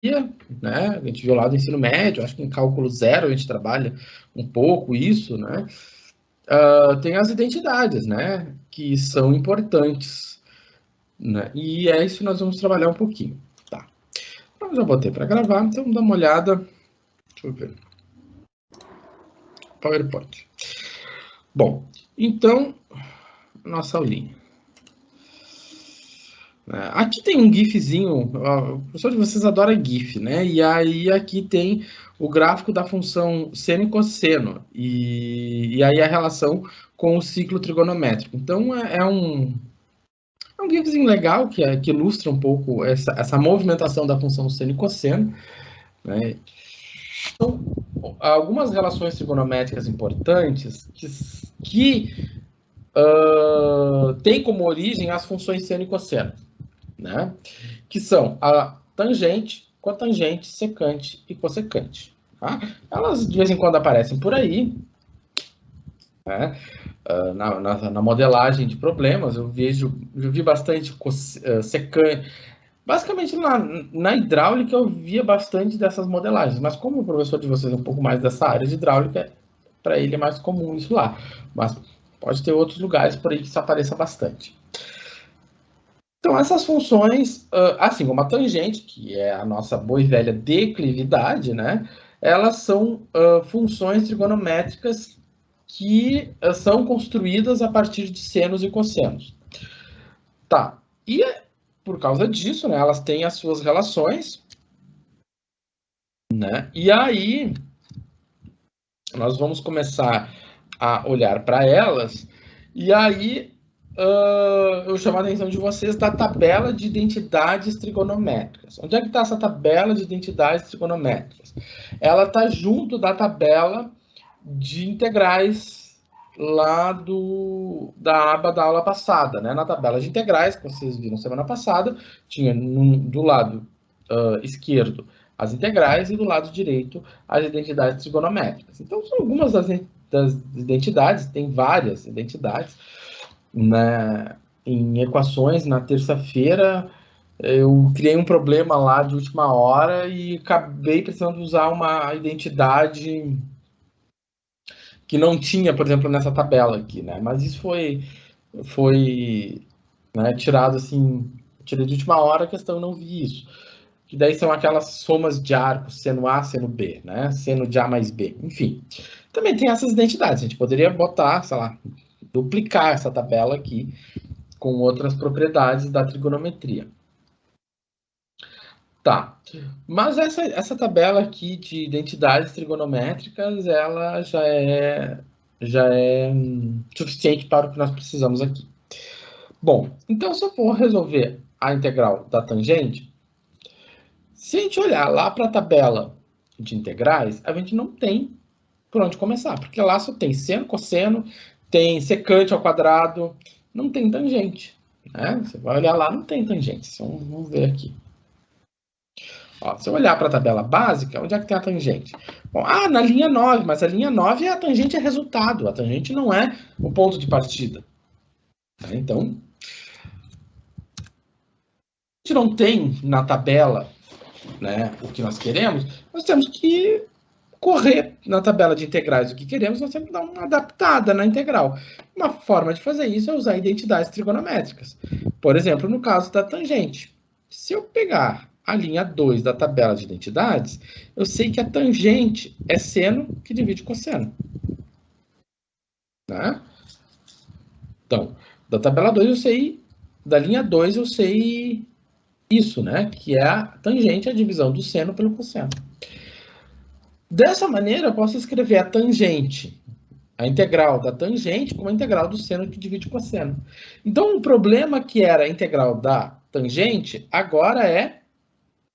né? A gente viu lá do ensino médio, acho que em cálculo zero a gente trabalha um pouco isso, né? Tem as identidades, né? Que são importantes, né? E é isso que nós vamos trabalhar um pouquinho. Tá. Eu já botei para gravar, então vamos dar uma olhada. Deixa eu ver. PowerPoint. Bom, então, nossa aulinha. Aqui tem um GIFzinho, o professor de vocês adora GIF, né? E aí aqui tem o gráfico da função seno e cosseno, e aí a relação com o ciclo trigonométrico. Então é um GIFzinho legal que ilustra um pouco essa movimentação da função seno e cosseno, né? Então, algumas relações trigonométricas importantes que têm como origem as funções seno e cosseno, né? Que são a tangente, cotangente, secante e cossecante. Tá? Elas de vez em quando aparecem por aí, né? Na modelagem de problemas, eu vi bastante secante. Basicamente, na hidráulica, eu via bastante dessas modelagens, mas como o professor de vocês é um pouco mais dessa área de hidráulica, para ele é mais comum isso lá. Mas pode ter outros lugares por aí que isso apareça bastante. Então, essas funções, assim como a tangente, que é a nossa boa e velha declividade, né? Elas são funções trigonométricas que são construídas a partir de senos e cossenos. Tá. E por causa disso, né, elas têm as suas relações, né? E aí nós vamos começar a olhar para elas, e aí eu chamo a atenção de vocês da tabela de identidades trigonométricas. Onde é que está essa tabela de identidades trigonométricas? Ela está junto da tabela de integrais lá da aba da aula passada, né? Na tabela de integrais, que vocês viram semana passada, tinha do lado esquerdo as integrais e do lado direito as identidades trigonométricas. Então, são algumas das identidades, tem várias identidades, né? Em equações, na terça-feira, eu criei um problema lá de última hora e acabei precisando usar uma identidade que não tinha, por exemplo, nessa tabela aqui, né? Mas isso foi né, tirado assim, tirei de última hora, a questão eu não vi isso. Que daí são aquelas somas de arcos, seno A, seno B, né? Seno de A mais B, enfim. Também tem essas identidades, a gente poderia botar, sei lá, duplicar essa tabela aqui com outras propriedades da trigonometria. Tá, mas essa tabela aqui de identidades trigonométricas, ela já é suficiente para o que nós precisamos aqui. Bom, então se eu for resolver a integral da tangente, se a gente olhar lá para a tabela de integrais, a gente não tem por onde começar, porque lá só tem seno, cosseno, tem secante ao quadrado, não tem tangente. Né? Você vai olhar lá, não tem tangente. Então, vamos ver aqui. Ó, se eu olhar para a tabela básica, onde é que tem a tangente? Bom, na linha 9, mas a linha 9 a tangente é resultado, a tangente não é o ponto de partida. Então, a gente não tem na tabela, né, o que nós queremos, nós temos que correr na tabela de integrais o que queremos, nós temos que dar uma adaptada na integral. Uma forma de fazer isso é usar identidades trigonométricas. Por exemplo, no caso da tangente. Se eu pegar a linha 2 da tabela de identidades, eu sei que a tangente é seno que divide cosseno. Né? Então, da tabela 2 eu sei, da linha 2 eu sei isso, né? Que é a tangente, a divisão do seno pelo cosseno. Dessa maneira, eu posso escrever a tangente, a integral da tangente, como a integral do seno que divide cosseno. Então, o problema que era a integral da tangente, agora é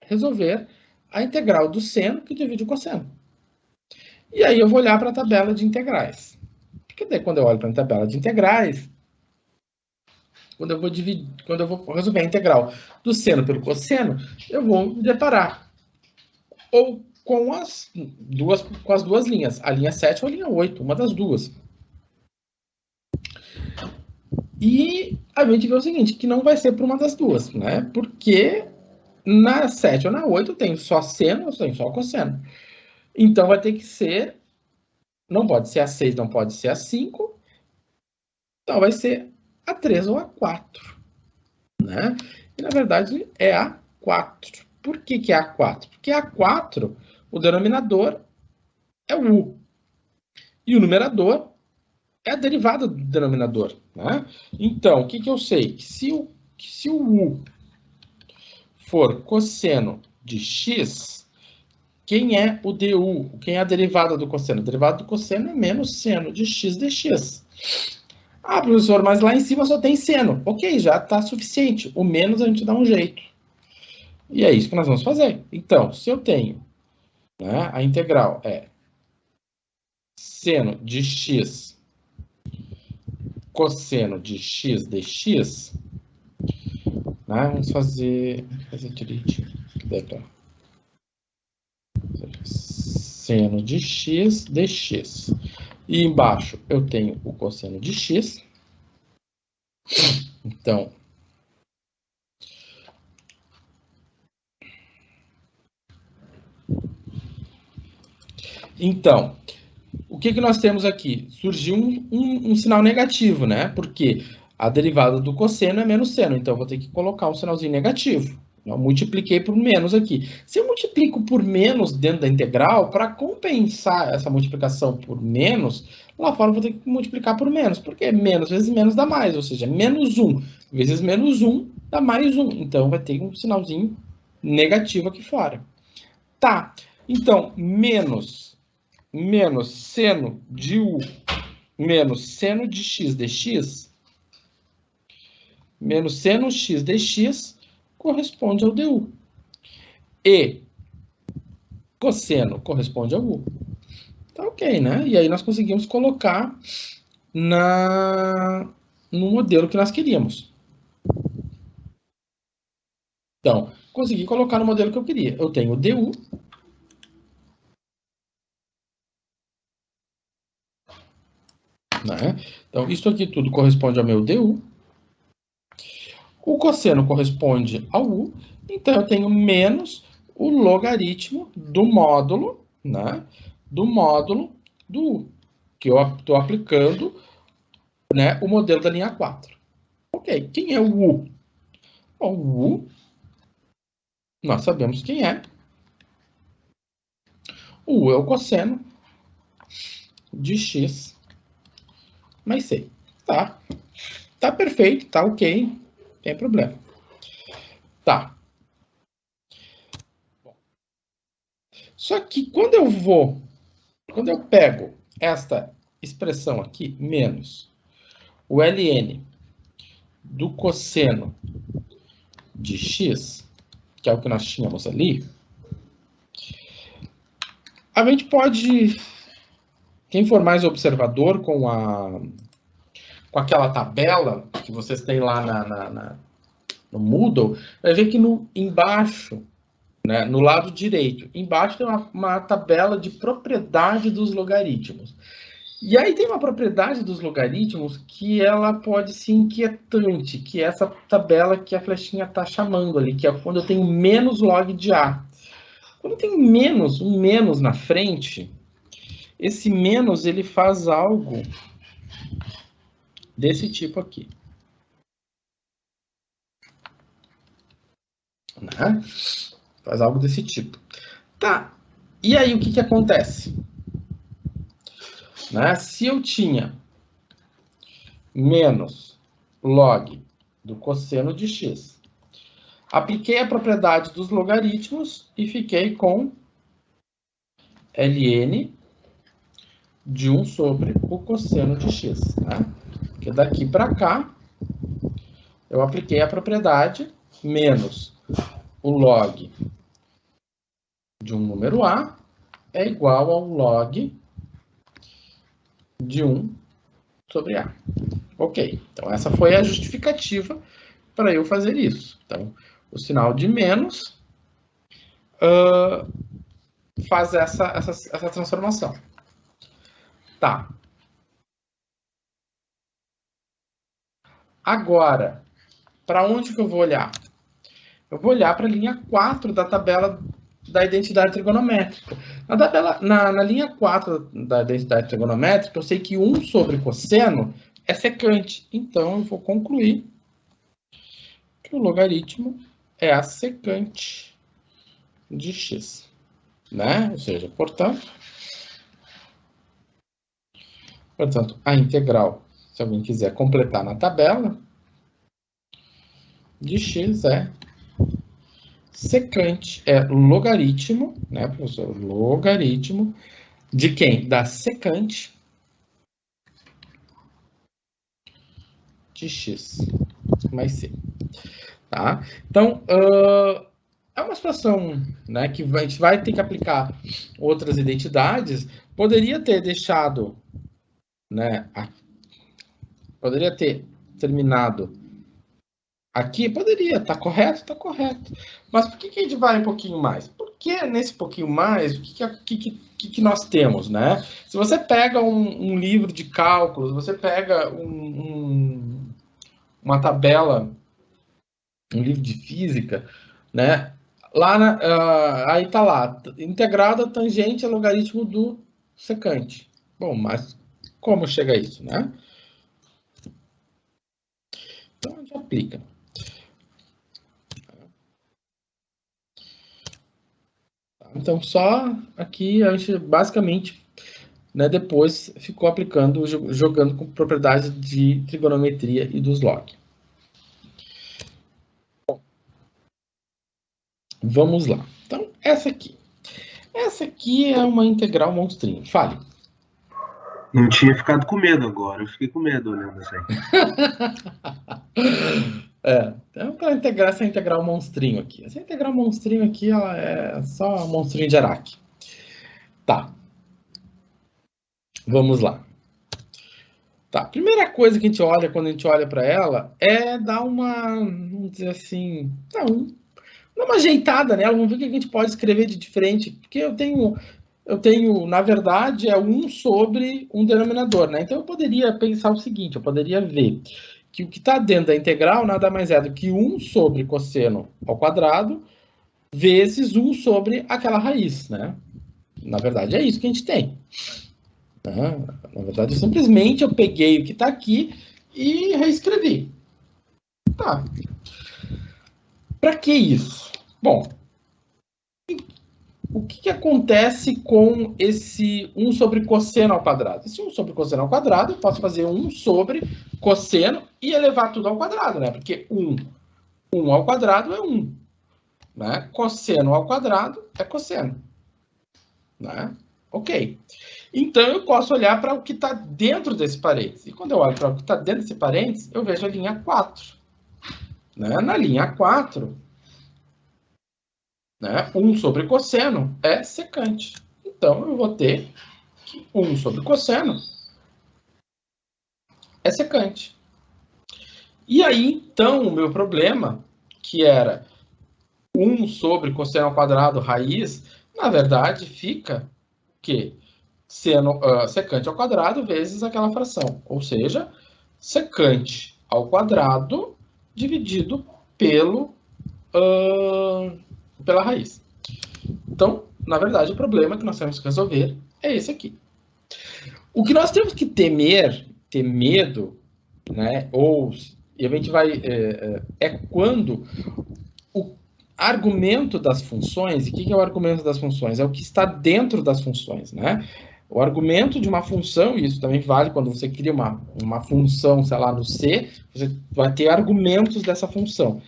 resolver a integral do seno que divide o cosseno. E aí eu vou olhar para a tabela de integrais. Porque daí, quando eu olho para a tabela de integrais, quando eu vou resolver a integral do seno pelo cosseno, eu vou me deparar ou com as duas linhas, a linha 7 ou a linha 8, uma das duas. E a gente vê o seguinte, que não vai ser por uma das duas, né? Porque Na 7 ou na 8 eu tenho só seno, eu tenho só cosseno. Então vai ter que ser, não pode ser a 6, não pode ser a 5, então vai ser a 3 ou a 4, né? E na verdade é a 4. Por que que é a 4? Porque a 4, o denominador é o U. E o numerador é a derivada do denominador, né? Então, o que que eu sei? Que se o U for cosseno de x, quem é o du? Quem é a derivada do cosseno? A derivada do cosseno é menos seno de x dx. Ah, professor, mas lá em cima só tem seno. Ok, já está suficiente. O menos a gente dá um jeito. E é isso que nós vamos fazer. Então, se eu tenho, né, a integral é seno de x cosseno de x dx, né, vamos fazer direitinho. Seno de x dx. E embaixo eu tenho o cosseno de x. Então, o que nós temos aqui? Surgiu um sinal negativo, né? Porque a derivada do cosseno é menos seno, então eu vou ter que colocar um sinalzinho negativo. Eu multipliquei por menos aqui. Se eu multiplico por menos dentro da integral, para compensar essa multiplicação por menos, lá fora eu vou ter que multiplicar por menos, porque menos vezes menos dá mais, ou seja, menos 1 vezes menos 1 dá mais 1. Então vai ter um sinalzinho negativo aqui fora. Tá, então menos seno de U menos seno de x dx, menos seno x dx corresponde ao du. E cosseno corresponde ao U. Tá ok, né? E aí nós conseguimos colocar no modelo que nós queríamos. Então, consegui colocar no modelo que eu queria. Eu tenho o du, né? Então, isso aqui tudo corresponde ao meu du. O cosseno corresponde ao U, então eu tenho menos o logaritmo do módulo, né? Do módulo do U, que eu estou aplicando, né, o modelo da linha 4. Ok, quem é o U? Bom, o U, nós sabemos quem é. O U é o cosseno de x mais c. Tá, tá perfeito, tá ok, não tem problema. Tá. Só que quando eu pego esta expressão aqui, menos o ln do cosseno de x, que é o que nós tínhamos ali, a gente pode, quem for mais observador com aquela tabela que vocês têm lá no Moodle, vai ver que embaixo, né, no lado direito, embaixo tem uma tabela de propriedade dos logaritmos. E aí tem uma propriedade dos logaritmos que ela pode ser inquietante, que é essa tabela que a flechinha está chamando ali, que é quando eu tenho menos log de A. Quando eu tenho um menos na frente, esse menos ele faz algo desse tipo aqui. Né? Faz algo desse tipo. Tá, e aí o que acontece? Né? Se eu tinha menos log do cosseno de x, apliquei a propriedade dos logaritmos e fiquei com ln de 1 sobre o cosseno de x. Né? Porque daqui para cá, eu apliquei a propriedade menos o log de um número A é igual ao log de 1 sobre A. Ok, então essa foi a justificativa para eu fazer isso. Então, o sinal de menos faz essa transformação. Tá. Agora, para onde que eu vou olhar? eu vou olhar para a linha 4 da tabela da identidade trigonométrica. Na linha 4 da identidade trigonométrica, eu sei que 1 sobre cosseno é secante. Então, eu vou concluir que o logaritmo é a secante de x. Né? Ou seja, portanto, a integral, se alguém quiser completar na tabela, de x é secante, é logaritmo, né, professor? Logaritmo de quem? Da secante de x mais c. Tá? Então, é uma situação, né, que a gente vai ter que aplicar outras identidades. Poderia ter deixado, né, poderia ter terminado aqui, poderia, tá correto? Tá correto. Mas por que a gente vai um pouquinho mais? Porque nesse pouquinho mais, o que nós temos, né? Se você pega um livro de cálculos, você pega uma tabela, um livro de física, né? Lá aí tá lá, integrado a tangente a logaritmo do secante. Bom, mas como chega a isso, né? Então a gente aplica. Então só aqui a gente basicamente, né, depois ficou aplicando, jogando com propriedades de trigonometria e dos log. Bom, vamos lá. Então essa aqui é uma integral monstrinho. Fale. Não tinha ficado com medo agora, eu fiquei com medo olhando isso aí. Então para integrar essa integral monstrinho aqui. Essa integral monstrinho aqui, ela é só monstrinho de Araque. Tá. Vamos lá. Tá. Primeira coisa que a gente olha quando a gente olha para ela é dar uma, vamos dizer assim, dá uma ajeitada nela, vamos ver o que a gente pode escrever de diferente, porque eu tenho, na verdade, 1 sobre um denominador, né? Então eu poderia pensar o seguinte, eu poderia ver que o que está dentro da integral nada mais é do que 1 sobre cosseno ao quadrado vezes 1 sobre aquela raiz, né? Na verdade, é isso que a gente tem. Na verdade, simplesmente eu peguei o que está aqui e reescrevi. Tá. Para que isso? Bom, o que acontece com esse 1 sobre cosseno ao quadrado? Esse 1 sobre cosseno ao quadrado, eu posso fazer 1 sobre cosseno e elevar tudo ao quadrado, né? Porque 1 ao quadrado é 1. Né? Cosseno ao quadrado é cosseno. Né? Ok. Então, eu posso olhar para o que está dentro desse parênteses. E quando eu olho para o que está dentro desse parênteses, eu vejo a linha 4. Né? Na linha 4, né, 1 sobre cosseno é secante. Então, eu vou ter que 1 sobre cosseno é secante. E aí, então, o meu problema, que era 1 sobre cosseno ao quadrado raiz, na verdade, fica que secante ao quadrado vezes aquela fração. Ou seja, secante ao quadrado dividido pela raiz. Então, na verdade, o problema que nós temos que resolver é esse aqui. O que nós temos que temer, ter medo, né, e a gente vai, é quando o argumento das funções, e o que é o argumento das funções? É o que está dentro das funções, né? O argumento de uma função, e isso também vale quando você cria uma função, sei lá, no C, você vai ter argumentos dessa função.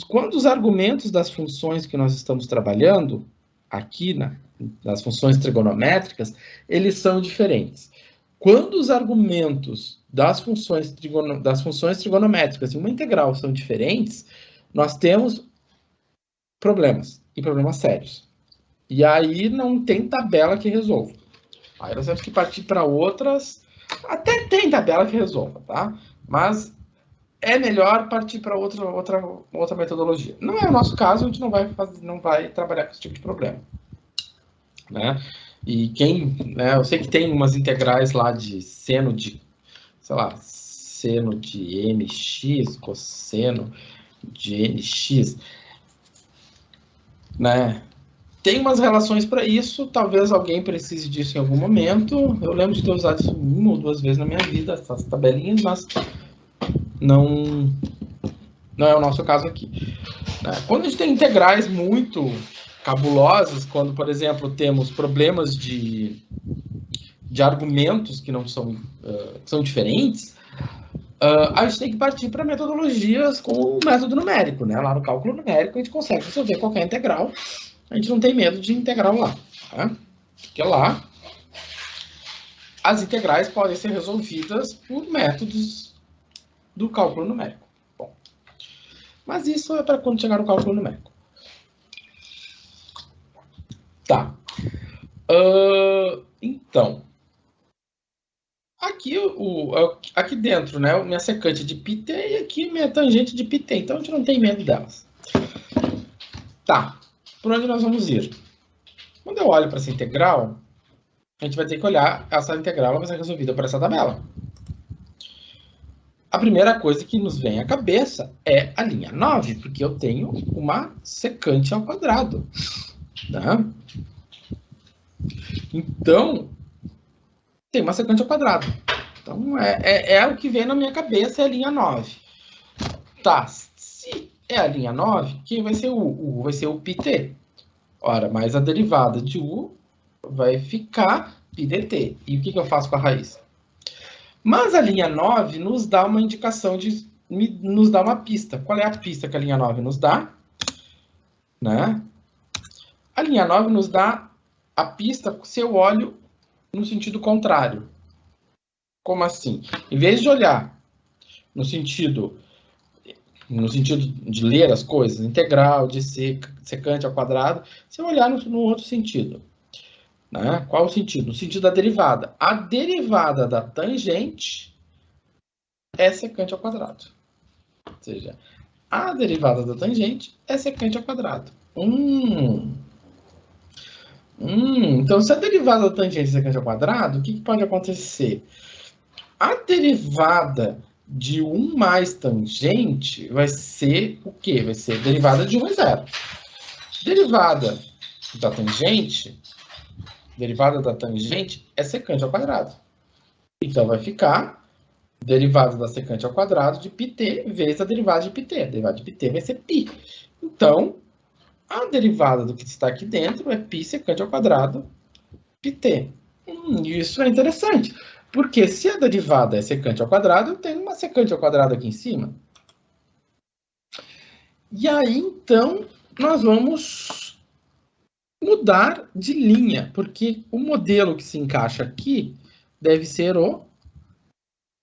Quando os argumentos das funções que nós estamos trabalhando, aqui nas funções trigonométricas, eles são diferentes. Quando os argumentos das funções trigonométricas em uma integral são diferentes, nós temos problemas, e problemas sérios. E aí não tem tabela que resolva. Aí nós temos que partir para outras. Até tem tabela que resolva, tá? Mas é melhor partir para outra metodologia. Não é o nosso caso, a gente não vai trabalhar com esse tipo de problema. Né? E né, eu sei que tem umas integrais lá de seno de, sei lá, seno de mx, cosseno de nx. né? Tem umas relações para isso, talvez alguém precise disso em algum momento. Eu lembro de ter usado isso 1 ou 2 vezes na minha vida, essas tabelinhas, mas não é o nosso caso aqui. Quando a gente tem integrais muito cabulosas, quando, por exemplo, temos problemas de argumentos que não são, que são diferentes, a gente tem que partir para metodologias com o método numérico, né? Lá no cálculo numérico a gente consegue resolver qualquer integral. A gente não tem medo de integral lá, tá? Porque lá as integrais podem ser resolvidas por métodos do cálculo numérico. Bom, mas isso é para quando chegar no cálculo numérico. Tá. Então, aqui dentro, né, minha secante de πt e aqui minha tangente de πt. Então a gente não tem medo delas. Tá. Por onde nós vamos ir? Quando eu olho para essa integral, a gente vai ter que olhar essa integral, ela vai ser resolvida por essa tabela. A primeira coisa que nos vem à cabeça é a linha 9, porque eu tenho uma secante ao quadrado. Tá? Então, tem uma secante ao quadrado. Então, é o que vem na minha cabeça, é a linha 9. Tá, se é a linha 9, quem vai ser o U? Vai ser o πt. Ora, mais a derivada de U vai ficar πdt. E o que eu faço com a raiz? Mas a linha 9 nos dá uma indicação, nos dá uma pista. Qual é a pista que a linha 9 nos dá? Né? A linha 9 nos dá a pista se eu olho no sentido contrário. Como assim? Em vez de olhar no sentido de ler as coisas, integral, de secante ao quadrado, se eu olhar no outro sentido. Né? Qual o sentido? No sentido da derivada. A derivada da tangente é secante ao quadrado. Ou seja, a derivada da tangente é secante ao quadrado. Então, se a derivada da tangente é secante ao quadrado, o que pode acontecer? A derivada de 1 mais tangente vai ser o quê? Vai ser derivada de 1 é 0. Derivada da tangente é secante ao quadrado. Então, vai ficar derivada da secante ao quadrado de πt vezes a derivada de πt. A derivada de πt vai ser π. Então, a derivada do que está aqui dentro é π secante ao quadrado πt. Isso é interessante, porque se a derivada é secante ao quadrado, eu tenho uma secante ao quadrado aqui em cima. E aí, então, nós vamos mudar de linha, porque o modelo que se encaixa aqui deve ser o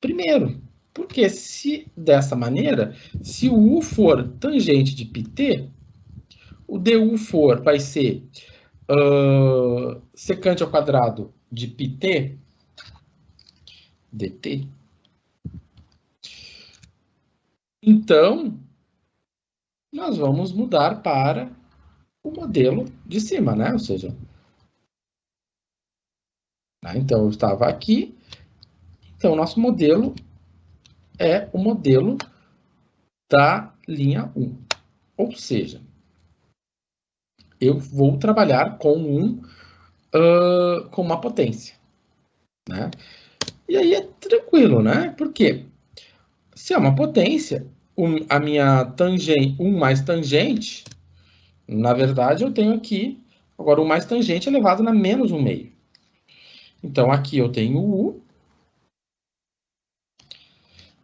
primeiro. Porque se dessa maneira, se o U for tangente de πt, o du vai ser secante ao quadrado de πt dt. Então, nós vamos mudar para o modelo de cima, né? Ou seja, então eu estava aqui. Então, nosso modelo é o modelo da linha 1. Ou seja, eu vou trabalhar com com uma potência, né? E aí é tranquilo, né? Porque se é uma potência, a minha tangente, 1 mais tangente, na verdade eu tenho aqui, agora 1 mais tangente elevado na menos 1/2. Então aqui eu tenho U,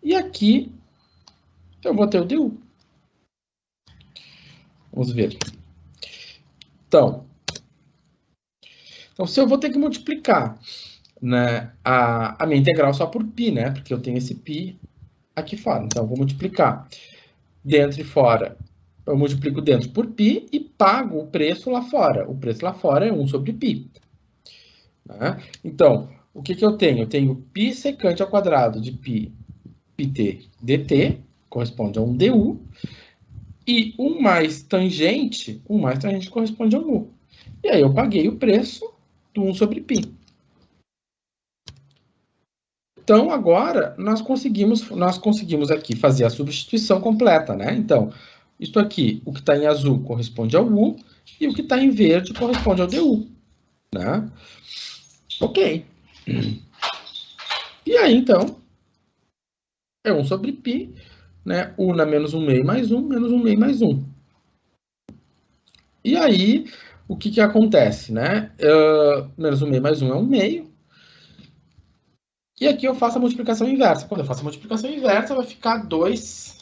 e aqui eu vou ter o du. Vamos ver. Então, se eu vou ter que multiplicar, né, a minha integral só por π, né? Porque eu tenho esse π aqui fora. Então, eu vou multiplicar dentro e fora. Eu multiplico dentro por π e pago o preço lá fora. O preço lá fora é 1 sobre π. Né? Então, o que eu tenho? Eu tenho π secante ao quadrado de πt dt, corresponde a um du, e 1 mais tangente corresponde a um u. E aí eu paguei o preço do 1 sobre π. Então, agora, nós conseguimos aqui fazer a substituição completa, né? Então, Isto aqui, o que está em azul corresponde ao U, e o que está em verde corresponde ao DU. Né? Ok. E aí, então, é 1 sobre π, né? U na menos 1 meio mais 1, menos 1 meio mais 1. E aí, o que acontece, né? Menos 1 meio mais 1 é 1 meio. E aqui eu faço a multiplicação inversa. Quando eu faço a multiplicação inversa, vai ficar 2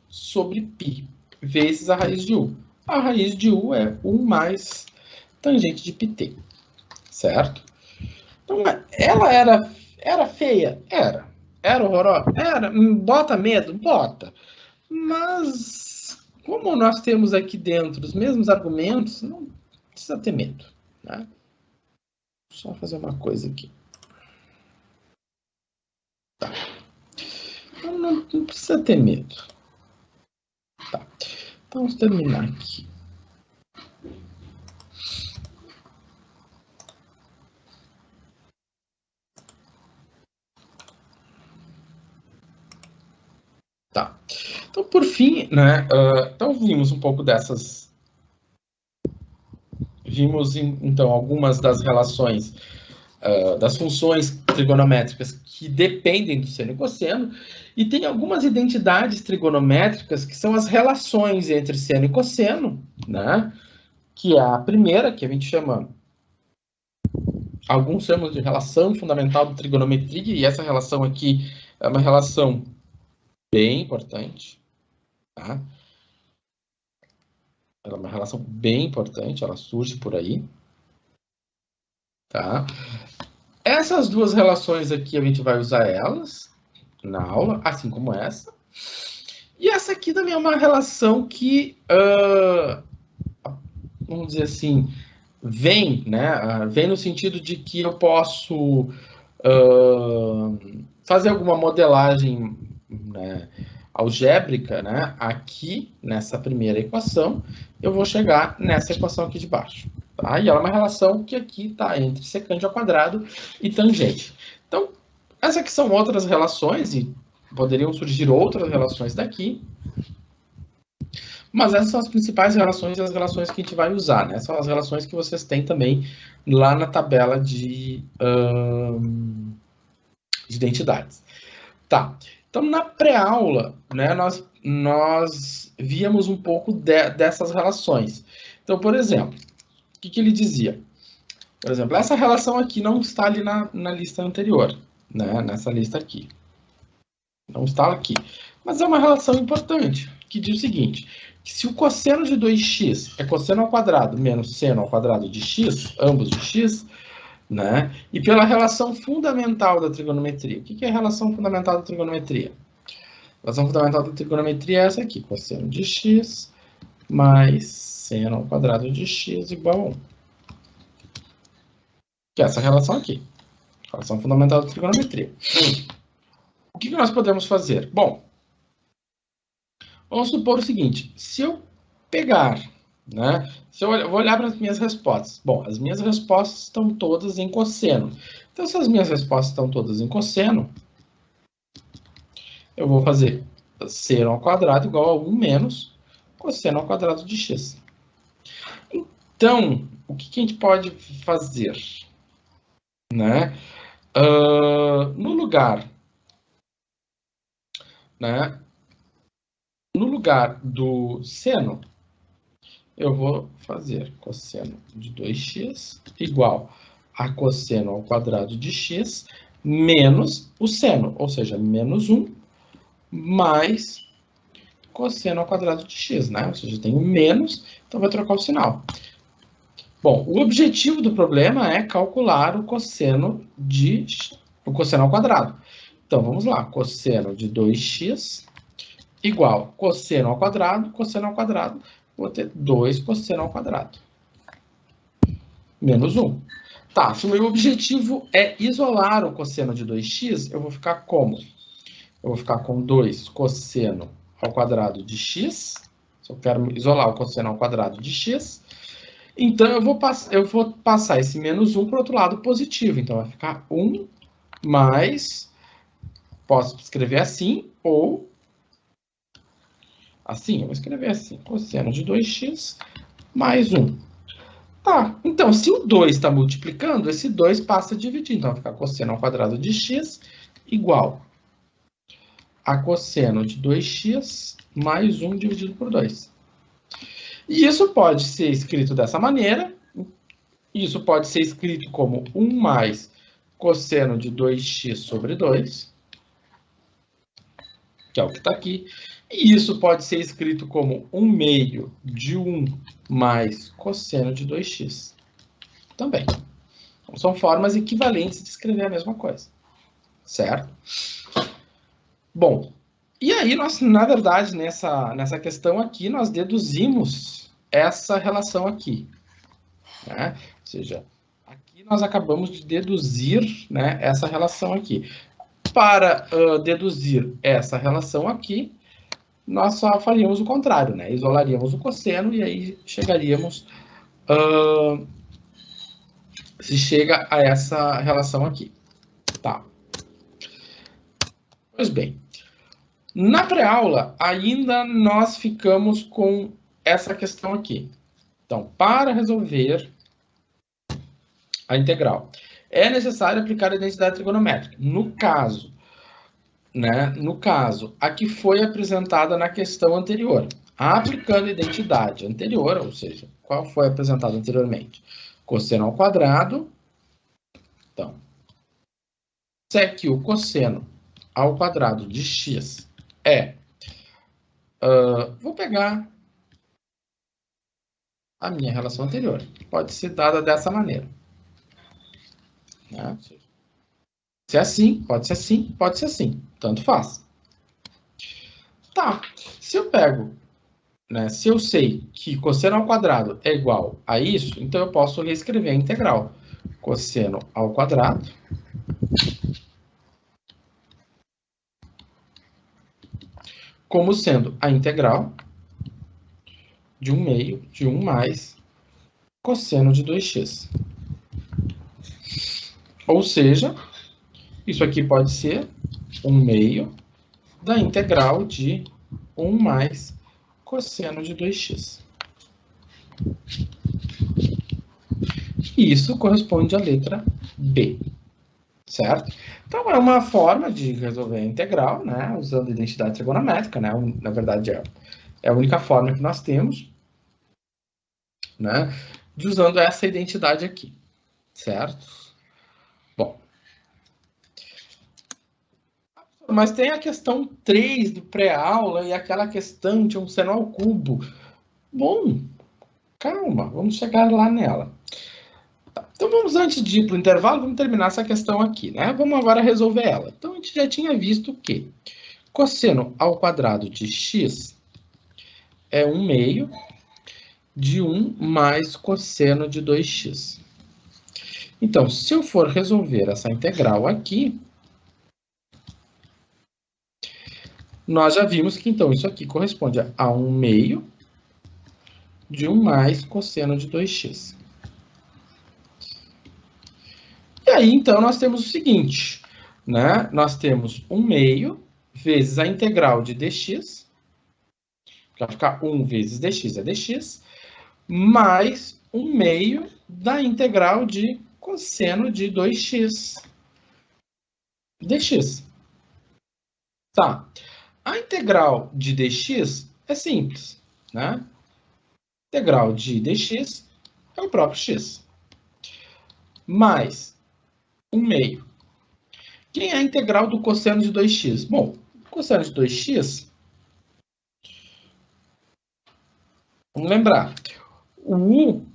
sobre π, vezes a raiz de U. A raiz de U é 1 mais tangente de πt, certo? Então, ela era feia? Era. Era horrorosa? Era. Bota medo? Bota. Mas, como nós temos aqui dentro os mesmos argumentos, não precisa ter medo. Né? Só fazer uma coisa aqui. Tá. Então, não precisa ter medo. Tá. Então, vamos terminar aqui. Tá. Então, por fim, né, então vimos um pouco dessas... Vimos, então, algumas das relações, das funções trigonométricas que dependem do seno e cosseno, e tem algumas identidades trigonométricas que são as relações entre seno e cosseno, né, que é a primeira, que a gente chama... Alguns chamam de relação fundamental de trigonometria, e essa relação aqui é uma relação bem importante, tá? Ela é uma relação bem importante, ela surge por aí, tá? Essas duas relações aqui, a gente vai usar elas na aula, assim como essa. E essa aqui também é uma relação que, vamos dizer assim, vem, né? Vem no sentido de que eu posso fazer alguma modelagem, né, algébrica, né? Aqui, nessa primeira equação, eu vou chegar nessa equação aqui de baixo. Tá? E ela é uma relação que aqui está entre secante ao quadrado e tangente. Então, essas aqui são outras relações, e poderiam surgir outras relações daqui, mas essas são as principais relações e as relações que a gente vai usar, né? São as relações que vocês têm também lá na tabela de identidades. Tá. Então, na pré-aula, né, nós víamos um pouco dessas relações. Então, por exemplo, o que ele dizia? Por exemplo, essa relação aqui não está ali na lista anterior, né, nessa lista aqui. Não está aqui. Mas é uma relação importante, que diz o seguinte, que se o cosseno de 2x é cosseno ao quadrado menos seno ao quadrado de x, ambos de x, né, e pela relação fundamental da trigonometria. O que é a relação fundamental da trigonometria? A relação fundamental da trigonometria é essa aqui, cosseno de x mais seno ao quadrado de x igual a 1. Que é essa relação aqui. Relação fundamental da trigonometria. O que nós podemos fazer? Bom, vamos supor o seguinte, se eu pegar, né, se eu vou olhar para as minhas respostas. Bom, as minhas respostas estão todas em cosseno. Então, se as minhas respostas estão todas em cosseno, eu vou fazer seno ao quadrado igual a 1 menos cosseno ao quadrado de x. Então, o que a gente pode fazer? Né? No lugar do seno, eu vou fazer cosseno de 2x igual a cosseno ao quadrado de x menos o seno, ou seja, menos 1 mais cosseno ao quadrado de x, né? Ou seja, tem um menos, então vai trocar o sinal. Bom, o objetivo do problema é calcular o cosseno ao quadrado. Então, vamos lá. Cosseno de 2x igual cosseno ao quadrado, vou ter 2 cosseno ao quadrado. Menos 1. Tá, se o meu objetivo é isolar o cosseno de 2x, eu vou ficar como? Eu vou ficar com 2 cosseno ao quadrado de x. Se eu quero isolar o cosseno ao quadrado de x, então eu vou passar esse menos 1 para o outro lado positivo. Então vai ficar 1 mais, posso escrever assim, ou Assim, eu vou escrever assim, cosseno de 2x mais 1. Tá, então, se o 2 está multiplicando, esse 2 passa a dividir. Então, vai ficar cosseno ao quadrado de x igual a cosseno de 2x mais 1 dividido por 2. E isso pode ser escrito dessa maneira. Isso pode ser escrito como 1 mais cosseno de 2x sobre 2, que é o que está aqui. E isso pode ser escrito como 1 meio de 1 mais cosseno de 2x. Também. Então, são formas equivalentes de escrever a mesma coisa. Certo? Bom, e aí nós, na verdade, nessa questão aqui, nós deduzimos essa relação aqui. Né? Ou seja, aqui nós acabamos de deduzir, né, essa relação aqui. Para deduzir essa relação aqui, nós só faríamos o contrário, né? Isolaríamos o cosseno e aí chegaríamos... se chega a essa relação aqui. Tá. Pois bem, na pré-aula, ainda nós ficamos com essa questão aqui. Então, para resolver a integral, é necessário aplicar a identidade trigonométrica. No caso, né, a que foi apresentada na questão anterior. Aplicando a identidade anterior, ou seja, qual foi apresentada anteriormente? Cosseno ao quadrado. Então, se aqui o cosseno ao quadrado de x é... vou pegar a minha relação anterior. Pode ser dada dessa maneira. Né? Se é assim, pode ser assim, pode ser assim. Tanto faz. Tá. Se eu pego, né, se eu sei que cosseno ao quadrado é igual a isso, então eu posso reescrever a integral. Cosseno ao quadrado como sendo a integral de 1 meio de 1 mais cosseno de 2x. Ou seja, isso aqui pode ser 1 meio da integral de 1 mais cosseno de 2x. E isso corresponde à letra B. Certo? Então, é uma forma de resolver a integral, né, usando a identidade trigonométrica, né, na verdade é a única forma que nós temos, né, de usando essa identidade aqui, certo? Bom. Mas tem a questão 3 do pré-aula e aquela questão de um seno ao cubo. Bom, calma, vamos chegar lá nela. Então, vamos, antes de ir para o intervalo, vamos terminar essa questão aqui, né? Vamos agora resolver ela. Então, a gente já tinha visto que cosseno ao quadrado de x é 1 meio de 1 mais cosseno de 2x. Então, se eu for resolver essa integral aqui, nós já vimos que, então, isso aqui corresponde a 1 meio de 1 mais cosseno de 2x. E aí, então, nós temos o seguinte, né? Nós temos 1 meio vezes a integral de dx, que vai ficar 1 vezes dx é dx, mais 1 meio da integral de cosseno de 2x dx. Tá. A integral de dx é simples, né? A integral de dx é o próprio x. Mais 1 meio. Quem é a integral do cosseno de 2x? Bom, o cosseno de 2x, vamos lembrar, o u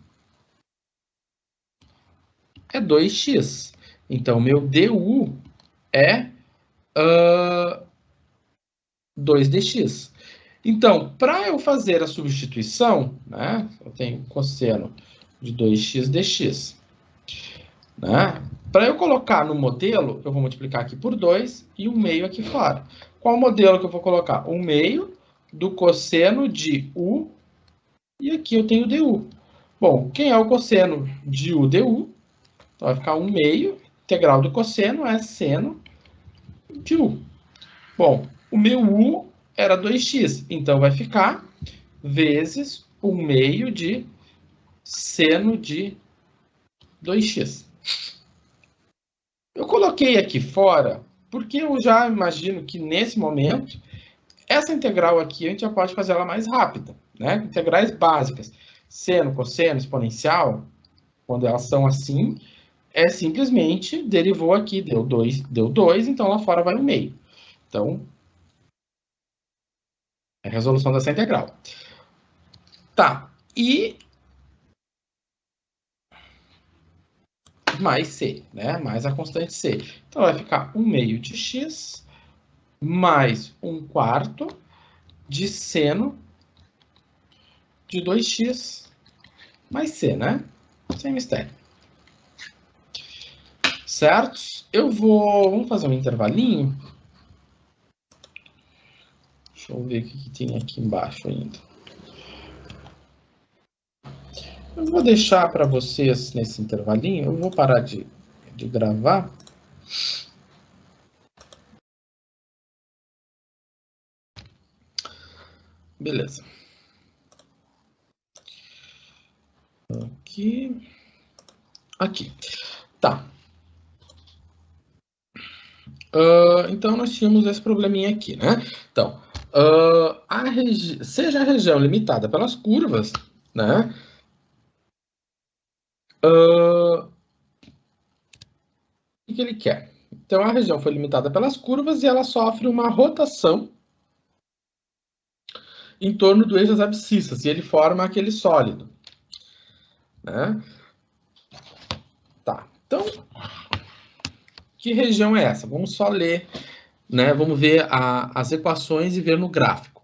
é 2x. Então, meu du é 2dx. Então, para eu fazer a substituição, né, eu tenho cosseno de 2x dx. Né? Para eu colocar no modelo, eu vou multiplicar aqui por 2 e 1 meio aqui fora. Qual o modelo que eu vou colocar? 1 meio do cosseno de u, e aqui eu tenho du. Bom, quem é o cosseno de u du? Então, vai ficar 1 meio, integral do cosseno é seno de u. Bom, o meu u era 2x. Então, vai ficar vezes 1/2 de seno de 2x. Eu coloquei aqui fora, porque eu já imagino que, nesse momento, essa integral aqui, a gente já pode fazer ela mais rápida, né? Integrais básicas. Seno, cosseno, exponencial, quando elas são assim, é simplesmente derivou aqui, deu 2, então lá fora vai 1/2. Então, é a resolução dessa integral. Tá, e mais c, né? Mais a constante c. Então, vai ficar 1/2 de x mais 1/4 de seno de 2x mais c, né? Sem mistério. Certo? Vamos fazer um intervalinho. Deixa eu ver o que tem aqui embaixo ainda. Eu vou deixar para vocês nesse intervalinho. Eu vou parar de gravar. Beleza. Aqui. Tá. Então, nós tínhamos esse probleminha aqui, né? Então, seja a região limitada pelas curvas, né? O que ele quer? Então, a região foi limitada pelas curvas e ela sofre uma rotação em torno do eixo das abscissas, e ele forma aquele sólido, né? Tá, então, que região é essa? Vamos só ler, né? Vamos ver as equações e ver no gráfico.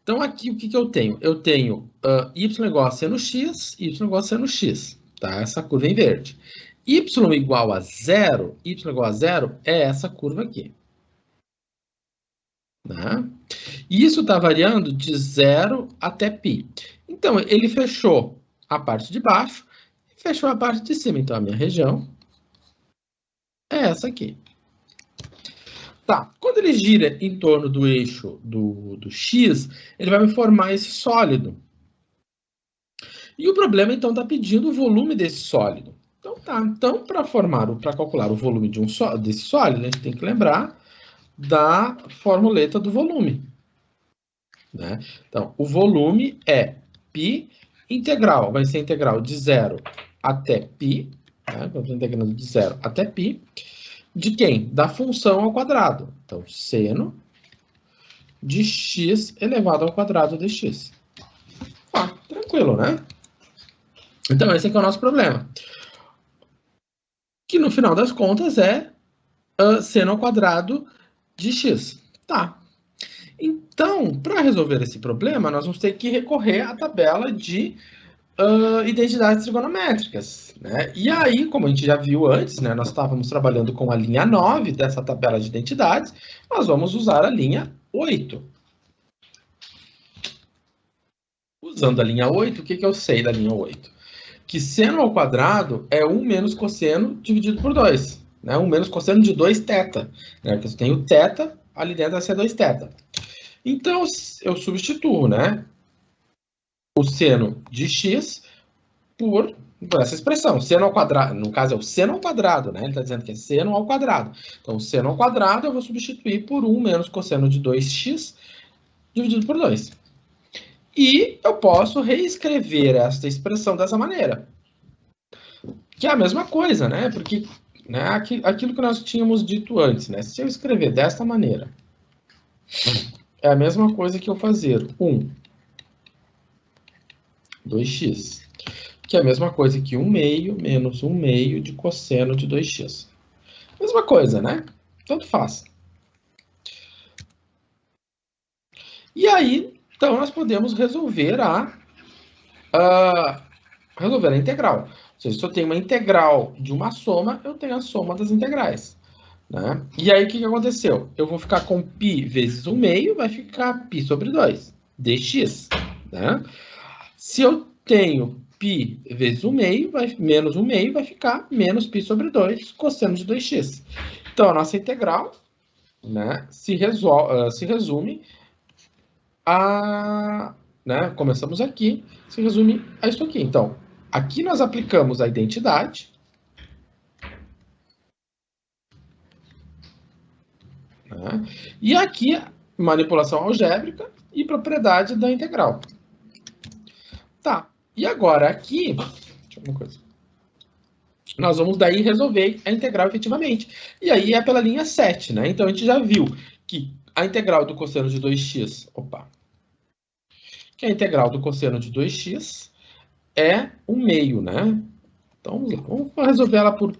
Então, aqui, o que eu tenho? Eu tenho y igual a seno x, y igual a seno x, tá? Essa curva em verde. Y igual a zero é essa curva aqui. Né? E isso está variando de 0 até π. Então, ele fechou a parte de baixo e fechou a parte de cima. Então, a minha região é essa aqui. Tá, quando ele gira em torno do eixo do x, ele vai me formar esse sólido. E o problema, então, está pedindo o volume desse sólido. Então, tá. Então, para calcular o volume desse sólido, a gente tem que lembrar da formuleta do volume. Né? Então, o volume é π integral, vai ser integral de 0 até π, né? Vamos integrando de 0 até π, de quem? Da função ao quadrado. Então, seno de x elevado ao quadrado de x. Tranquilo, né? Então, esse aqui é o nosso problema. Que, no final das contas, é seno ao quadrado de x. Tá. Então, para resolver esse problema, nós vamos ter que recorrer à tabela de identidades trigonométricas. Né? E aí, como a gente já viu antes, né, nós estávamos trabalhando com a linha 9 dessa tabela de identidades, nós vamos usar a linha 8. Usando a linha 8, o que eu sei da linha 8? Que seno ao quadrado é 1 menos cosseno dividido por 2. Né? 1 menos cosseno de 2θ. Né? Porque eu tenho θ, ali dentro vai ser 2θ. Então, eu substituo, né, o seno de x por essa expressão. Seno ao quadrado, no caso é o seno ao quadrado, né? Ele está dizendo que é seno ao quadrado. Então, seno ao quadrado eu vou substituir por 1 menos cosseno de 2x dividido por 2. E eu posso reescrever esta expressão dessa maneira. Que é a mesma coisa, né? Porque, né, aquilo que nós tínhamos dito antes, né? Se eu escrever desta maneira, é a mesma coisa que eu fazer 2x, que é a mesma coisa que 1/2 menos 1/2 de cosseno de 2x. Mesma coisa, né? Tanto faz. E aí, então, nós podemos resolver a integral. Ou seja, se eu tenho uma integral de uma soma, eu tenho a soma das integrais. Né? E aí, o que aconteceu? Eu vou ficar com π vezes 1/2, vai ficar π sobre 2, dx. Né? Se eu tenho π vezes 1/2, menos 1/2, vai ficar menos π sobre 2, cosseno de 2x. Então, a nossa integral, né, se resume né, começamos aqui, se resume a isso aqui. Então, aqui nós aplicamos a identidade. Né, e aqui, manipulação algébrica e propriedade da integral. Tá, e agora aqui, deixa eu ver uma coisa. Nós vamos daí resolver a integral efetivamente. E aí é pela linha 7, né? Então a gente já viu que a integral do cosseno de 2x, que a integral do cosseno de 2x é 1/2, né? Então vamos lá, vamos resolver ela por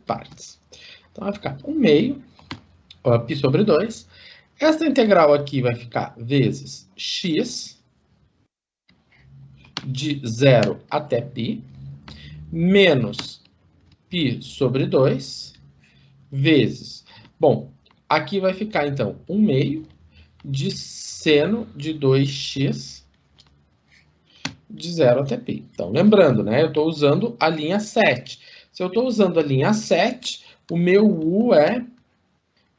partes. Então vai ficar 1/2, π sobre 2. Essa integral aqui vai ficar vezes x de 0 até π, menos π sobre 2, vezes... Bom, aqui vai ficar, então, 1/2 de seno de 2x de 0 até π. Então, lembrando, né? Eu estou usando a linha 7. Se eu estou usando a linha 7, o meu u é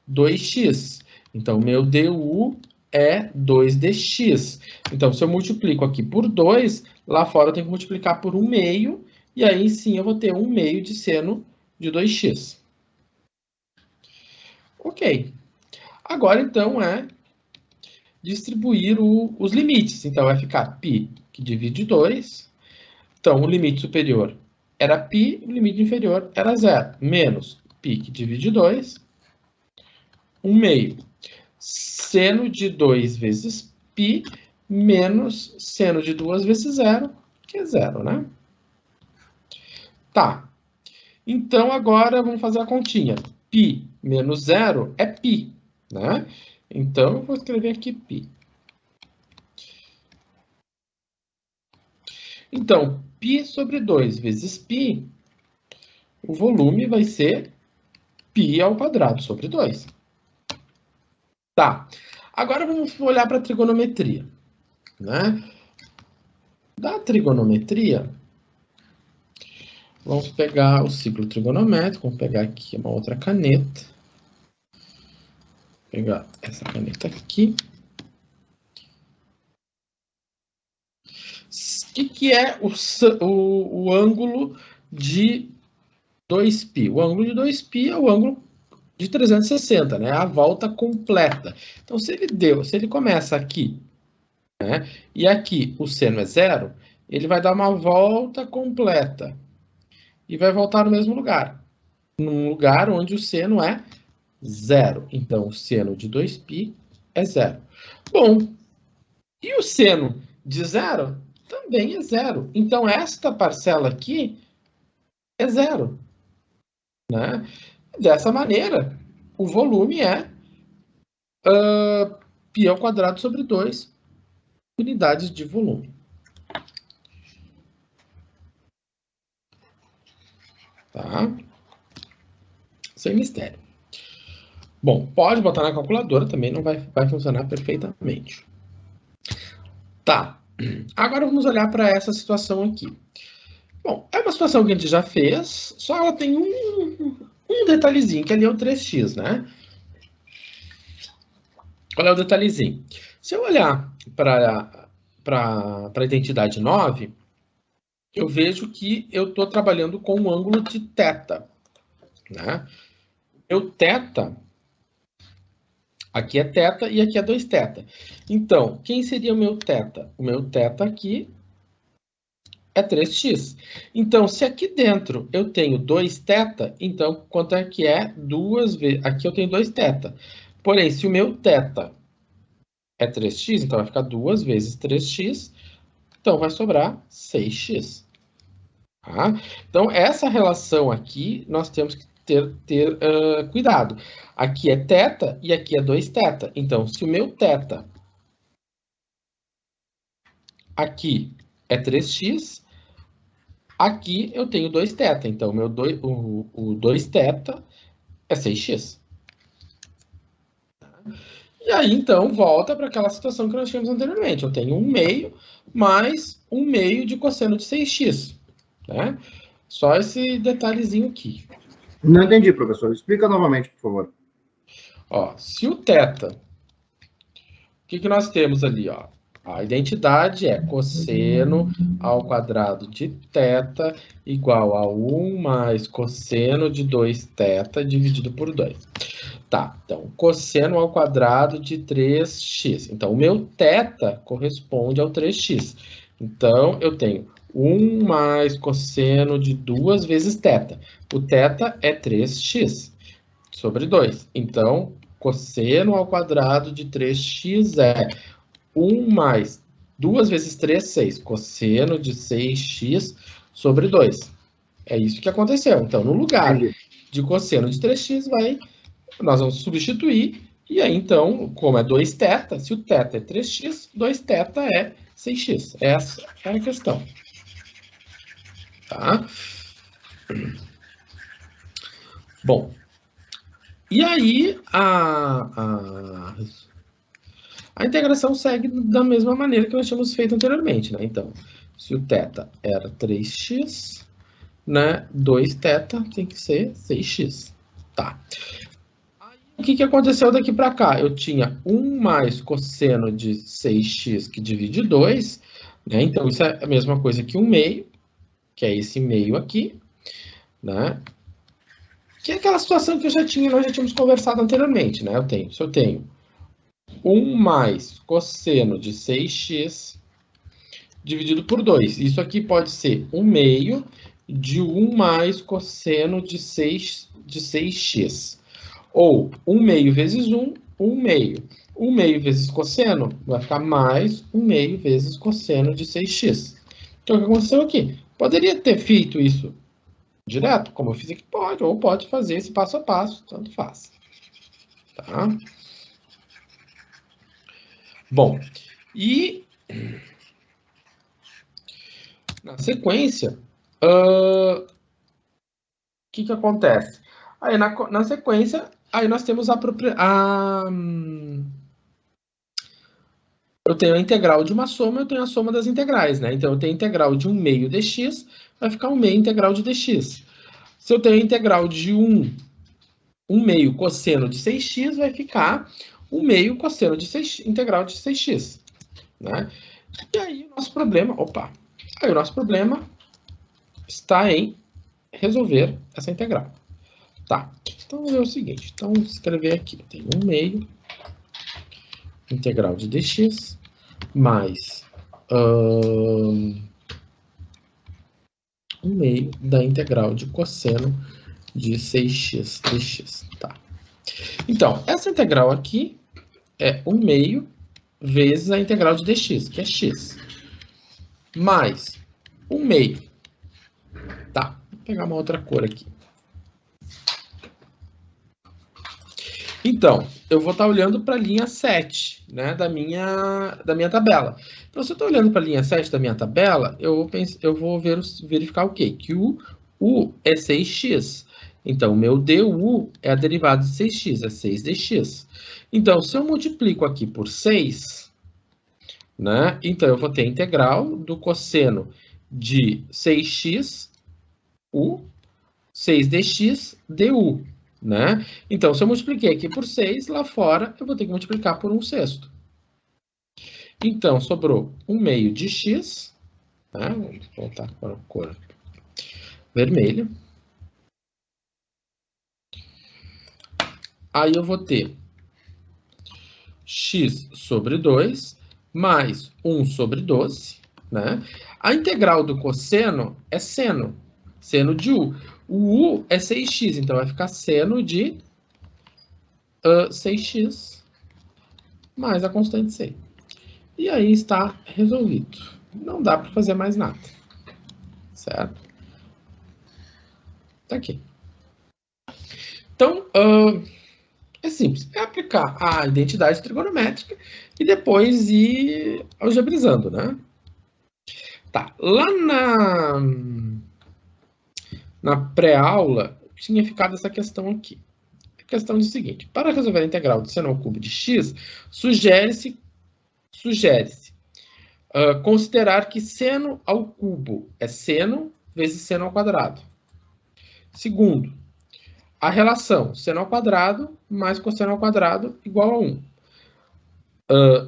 2x. Então, o meu du é 2dx. Então, se eu multiplico aqui por 2, lá fora eu tenho que multiplicar por 1/2, e aí sim eu vou ter 1/2 de seno de 2x. Ok. Agora, então, é distribuir os limites. Então, vai ficar π, que divide 2. Então, o limite superior era π, o limite inferior era 0. Menos π, que divide 2. 1/2. Seno de 2 vezes π, menos seno de 2 vezes 0, que é 0, né? Tá. Então, agora vamos fazer a continha. π menos 0 é π, né? Então, eu vou escrever aqui π. Então, π sobre 2 vezes π, o volume vai ser π ao quadrado sobre 2. Tá. Agora vamos olhar para a trigonometria, né? Da trigonometria, vamos pegar o ciclo trigonométrico, vamos pegar aqui uma outra caneta. Vou pegar essa caneta aqui. O que é o ângulo de 2π? O ângulo de 2π é o ângulo de 360, né? A volta completa. Então, se ele começa aqui, né? E aqui o seno é 0, ele vai dar uma volta completa e vai voltar no mesmo lugar. Num lugar onde o seno é 0. Então, o seno de 2π é 0. Bom, e o seno de 0 também é 0. Então, esta parcela aqui é 0. Né? Dessa maneira, o volume é π ao quadrado sobre 2 unidades de volume. Tá? Sem mistério. Bom, pode botar na calculadora, também não vai funcionar perfeitamente. Tá. Agora vamos olhar para essa situação aqui. Bom, é uma situação que a gente já fez, só ela tem um detalhezinho, que ali é o 3x, né? Qual é o detalhezinho? Se eu olhar para a identidade 9, eu vejo que eu estou trabalhando com um ângulo de θ. Né? Meu θ, aqui é θ e aqui é 2θ. Então, quem seria o meu θ? O meu θ aqui é 3x. Então, se aqui dentro eu tenho 2θ, então quanto é que é 2 vezes? Aqui eu tenho 2θ. Porém, se o meu θ é 3x, então vai ficar 2 vezes 3x, então vai sobrar 6x. Tá? Então, essa relação aqui, nós temos que ter cuidado. Aqui é θ e aqui é 2θ. Então, se o meu θ aqui é 3x, aqui eu tenho 2θ. Então, o 2θ é 6x. E aí, então, volta para aquela situação que nós tínhamos anteriormente. Eu tenho 1/2 mais 1/2 de cosseno de 6x. Né? Só esse detalhezinho aqui. Não entendi, professor. Explica novamente, por favor. Ó, se o θ que nós temos ali, ó? A identidade é cosseno ao quadrado de θ igual a 1 mais cosseno de 2θ dividido por 2. Tá, então, cosseno ao quadrado de 3x. Então, o meu θ corresponde ao 3x. Então, eu tenho 1 mais cosseno de 2 vezes θ. O θ é 3x sobre 2. Então, cosseno ao quadrado de 3x é 1 mais 2 vezes 3, 6. Cosseno de 6x sobre 2. É isso que aconteceu. Então, no lugar de cosseno de 3x, nós vamos substituir. E aí, então, como é 2θ, se o θ é 3x, 2θ é 6x. Essa é a questão. Tá? Bom, e aí a integração segue da mesma maneira que nós tínhamos feito anteriormente, né? Então, se o θ era 3x, né, 2θ tem que ser 6x. Tá. Aí, o que aconteceu daqui para cá? Eu tinha 1 mais cosseno de 6x que divide 2, né? Então, isso é a mesma coisa que 1 meio, que é esse meio aqui, né? Que é aquela situação que nós já tínhamos conversado anteriormente, né? Se eu tenho 1 mais cosseno de 6x dividido por 2. Isso aqui pode ser 1 meio de 1 mais cosseno de 6x. Ou 1 meio vezes 1, 1 meio. 1 meio vezes cosseno vai ficar mais 1 meio vezes cosseno de 6x. Então, o que aconteceu aqui? Poderia ter feito isso direto, como eu fiz aqui, pode, ou pode fazer esse passo a passo, tanto faz. Tá? Bom, e na sequência, o que acontece? Aí na sequência, aí nós temos eu tenho a integral de uma soma, eu tenho a soma das integrais, né? Então, eu tenho a integral de 1 meio dx, vai ficar 1 meio integral de dx. Se eu tenho a integral de 1 meio cosseno de 6x, vai ficar 1 meio cosseno de 6, integral de 6x. Né? E aí, o nosso problema está em resolver essa integral. Tá, então vamos ver o seguinte. Então, vou escrever aqui. Tem 1 meio integral de dx mais 1 meio da integral de cosseno de 6x dx. Tá. Então, essa integral aqui é 1 meio vezes a integral de dx, que é x, mais 1 meio. Tá, vou pegar uma outra cor aqui. Então, eu vou estar olhando para a linha 7, né, da minha tabela. Então, se eu estou olhando para a linha 7 da minha tabela, eu vou verificar o quê? Que o U é 6x. Então, o meu du é a derivada de 6x, é 6dx. Então, se eu multiplico aqui por 6, né, então eu vou ter a integral do cosseno de 6x, u, 6dx, du. Né? Então, se eu multipliquei aqui por 6, lá fora eu vou ter que multiplicar por 1/6. Então, sobrou 1 meio de x, né? Vamos voltar para a cor vermelha. Aí eu vou ter x sobre 2 mais 1 sobre 12. Né? A integral do cosseno é seno, seno de u. O u é 6x, então vai ficar seno de 6x mais a constante c. E aí está resolvido. Não dá para fazer mais nada. Certo? Tá aqui. Então, é simples. É aplicar a identidade trigonométrica e depois ir algebrizando, né? Tá. Lá na pré-aula, tinha ficado essa questão aqui. A questão diz o seguinte: para resolver a integral de seno ao cubo de x, sugere-se considerar que seno ao cubo é seno vezes seno ao quadrado. Segundo, a relação seno ao quadrado mais cosseno ao quadrado igual a 1.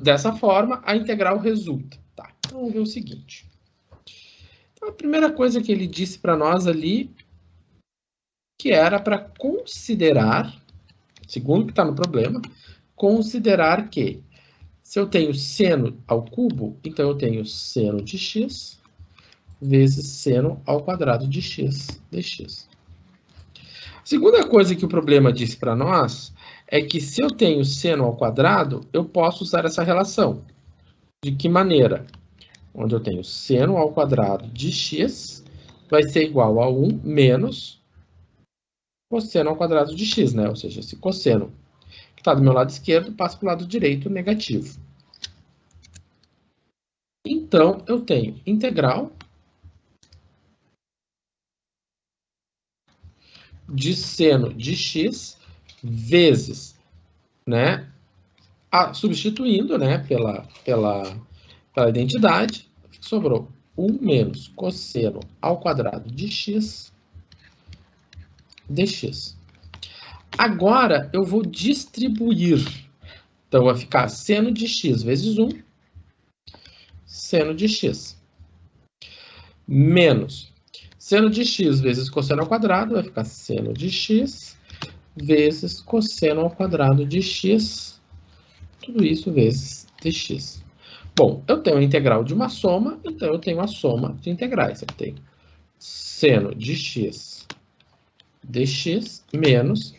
Dessa forma, a integral resulta. Tá, então vamos ver o seguinte. Então, a primeira coisa que ele disse para nós ali, que era para considerar, segundo que está no problema, considerar que se eu tenho seno ao cubo, então eu tenho seno de x vezes seno ao quadrado de x dx. A segunda coisa que o problema disse para nós é que se eu tenho seno ao quadrado, eu posso usar essa relação. De que maneira? Onde eu tenho seno ao quadrado de x vai ser igual a 1 menos cosseno ao quadrado de x, né? Ou seja, esse cosseno que está do meu lado esquerdo passa para o lado direito negativo. Então, eu tenho integral de seno de x vezes, né, substituindo, né, pela identidade, sobrou 1 menos cosseno ao quadrado de x dx. Agora, eu vou distribuir. Então, vai ficar seno de x vezes 1, seno de x, menos seno de x vezes cosseno ao quadrado, vai ficar seno de x vezes cosseno ao quadrado de x, tudo isso vezes dx. Bom, eu tenho a integral de uma soma, então eu tenho a soma de integrais. Eu tenho seno de x dx menos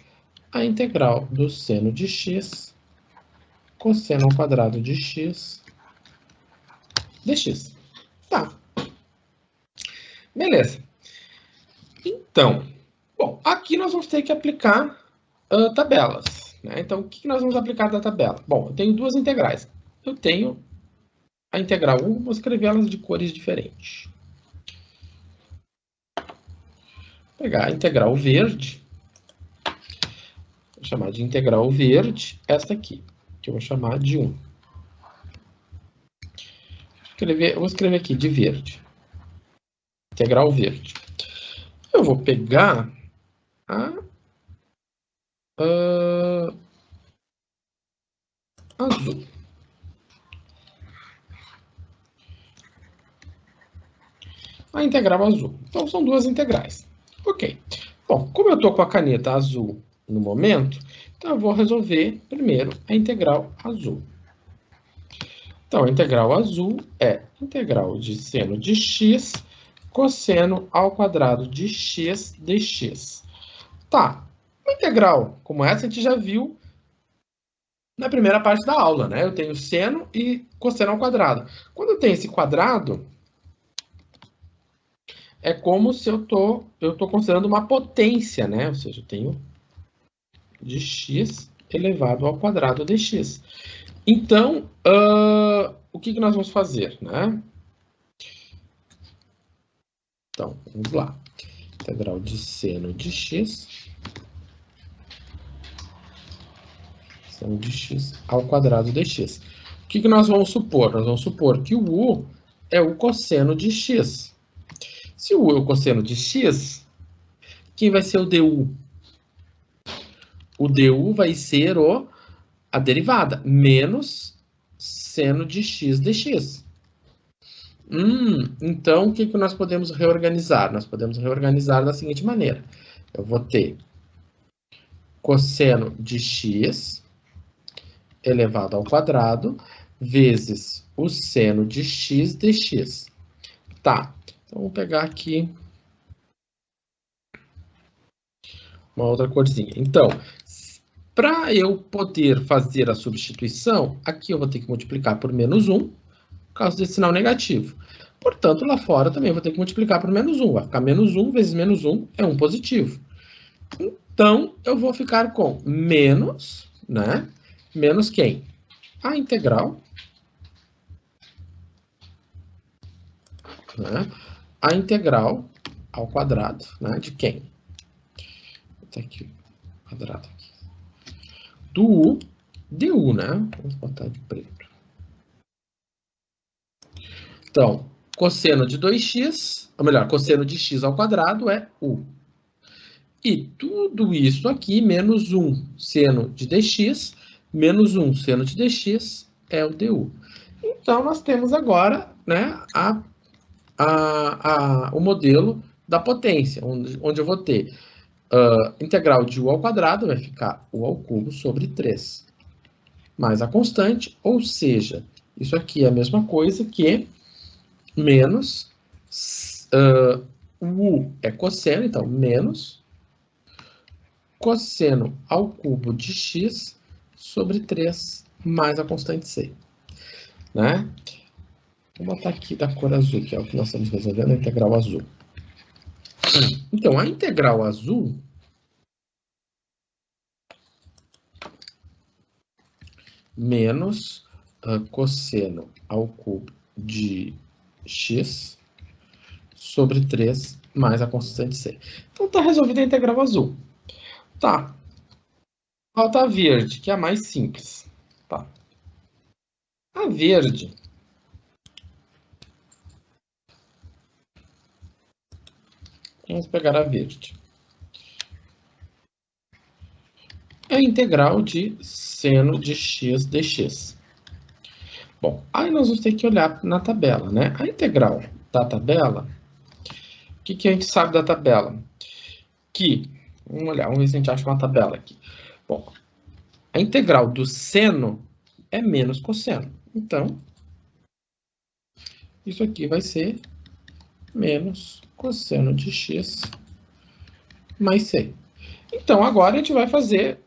a integral do seno de x cosseno ao quadrado de x dx. Tá. Beleza. Então, bom, aqui nós vamos ter que aplicar tabelas, né? Então, o que nós vamos aplicar da tabela? Bom, eu tenho duas integrais. Eu tenho a integral 1, vou escrever elas de cores diferentes. Vou pegar a integral verde, vou chamar de integral verde, esta aqui, que eu vou chamar de 1. Eu vou escrever aqui de verde. Integral verde. Eu vou pegar a azul. A integral azul. Então, são duas integrais. Ok. Bom, como eu estou com a caneta azul no momento, então eu vou resolver primeiro a integral azul. Então, a integral azul é integral de seno de x cosseno ao quadrado de x dx. Tá. Uma integral como essa a gente já viu na primeira parte da aula, né? Eu tenho seno e cosseno ao quadrado. Quando eu tenho esse quadrado, é como se eu tô considerando uma potência, né? Ou seja, eu tenho de x elevado ao quadrado de x. Então, o que nós vamos fazer, né? Então, vamos lá. Integral de seno de x. Seno de x ao quadrado de x. O que nós vamos supor? Nós vamos supor que o u é o cosseno de x. Se o u é o cosseno de x, quem vai ser o du? O du vai ser a derivada, menos seno de x dx. Então, o que nós podemos reorganizar? Nós podemos reorganizar da seguinte maneira. Eu vou ter cosseno de x elevado ao quadrado vezes o seno de x dx. Tá, então vamos pegar aqui uma outra corzinha. Então, para eu poder fazer a substituição, aqui eu vou ter que multiplicar por menos 1, por causa desse sinal negativo. Portanto, lá fora também eu vou ter que multiplicar por menos 1. Vai ficar menos 1 vezes menos 1 é 1 positivo. Então, eu vou ficar com menos, né? Menos quem? A integral. Né? A integral ao quadrado, né? De quem? Vou botar aqui o quadrado aqui. Do u, du, né? Vamos botar de preto. Então, cosseno de 2x, ou melhor, cosseno de x ao quadrado é u. E tudo isso aqui, menos 1 seno de dx, menos 1 seno de dx, é o du. Então, nós temos agora, né, o modelo da potência, onde eu vou ter integral de u ao quadrado, vai ficar u ao cubo sobre 3, mais a constante, ou seja, isso aqui é a mesma coisa que menos, o u é cosseno, então menos cosseno ao cubo de x sobre 3 mais a constante c. Né? Vou botar aqui da cor azul, que é o que nós estamos resolvendo, a integral azul. Então, a integral azul menos cosseno ao cubo de x sobre 3 mais a constante c. Então, está resolvida a integral azul. Tá. Falta a verde, que é a mais simples. Tá. A verde vamos pegar a verde. É a integral de seno de x dx. Bom, aí nós vamos ter que olhar na tabela, né? A integral da tabela, o que a gente sabe da tabela? Vamos olhar, vamos ver se a gente acha uma tabela aqui. Bom, a integral do seno é menos cosseno. Então, isso aqui vai ser menos cosseno de x mais c. Então, agora a gente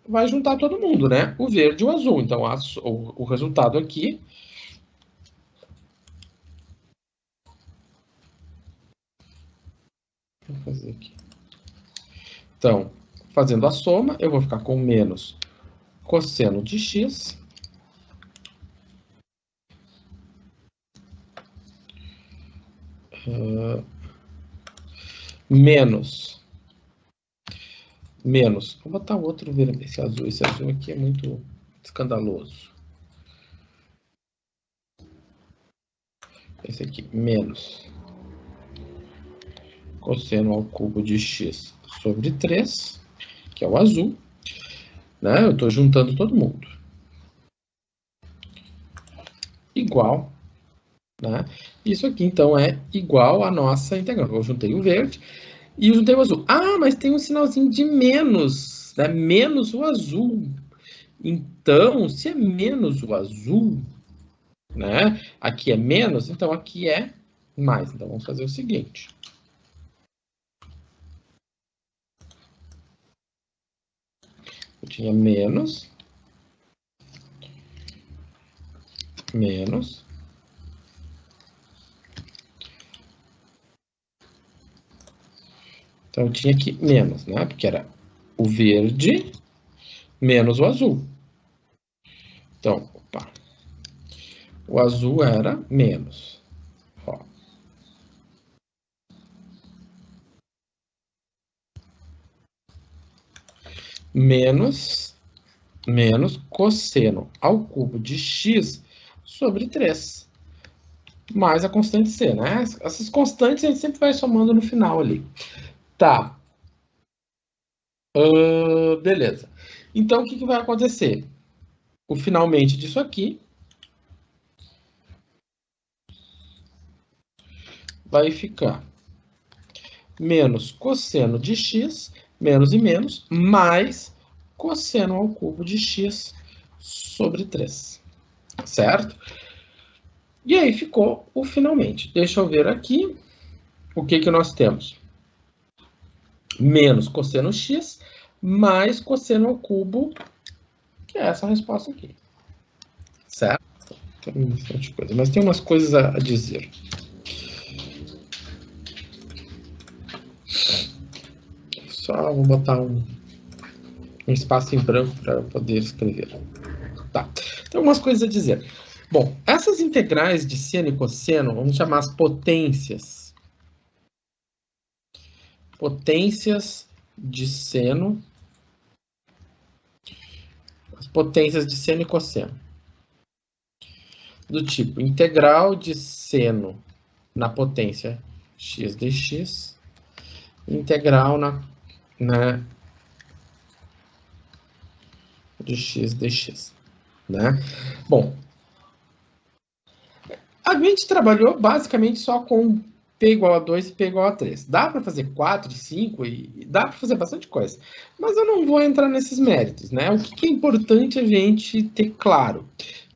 vai juntar todo mundo, né? O verde e o azul. Então, o resultado aqui vou fazer aqui. Então, fazendo a soma, eu vou ficar com menos cosseno de x menos, vou botar o outro verde, esse azul aqui é muito escandaloso. Esse aqui, menos cosseno ao cubo de x sobre 3, que é o azul, né? Eu estou juntando todo mundo. Igual, né? Isso aqui, então, é igual à nossa integral. Eu juntei o verde e eu juntei o azul. Ah, mas tem um sinalzinho de menos, né? Menos o azul. Então, se é menos o azul, né? Aqui é menos, então aqui é mais. Então, vamos fazer o seguinte. Eu tinha menos. Então, eu tinha aqui menos, né? Porque era o verde menos o azul. Então, opa. O azul era menos. Ó. Menos cosseno ao cubo de x sobre 3. Mais a constante c, né? Essas constantes a gente sempre vai somando no final ali. Tá. Beleza. Então, o que vai acontecer? O finalmente disso aqui vai ficar menos cosseno de x, menos e menos, mais cosseno ao cubo de x sobre 3. Certo? E aí ficou o finalmente. Deixa eu ver aqui o que nós temos. Menos cosseno x, mais cosseno ao cubo, que é essa resposta aqui. Certo? Tem bastante coisa, mas tem umas coisas a dizer. Só vou botar um espaço em branco para eu poder escrever. Tá. Tem algumas coisas a dizer. Bom, essas integrais de seno e cosseno, vamos chamar as potências. Potências de seno. As potências de seno e cosseno. Do tipo integral de seno na potência x dx, integral de x dx. Né? Bom, A gente trabalhou basicamente só com P igual a 2 e P igual a 3. Dá para fazer 4, 5 e dá para fazer bastante coisa. Mas eu não vou entrar nesses méritos, né? O que é importante a gente ter claro?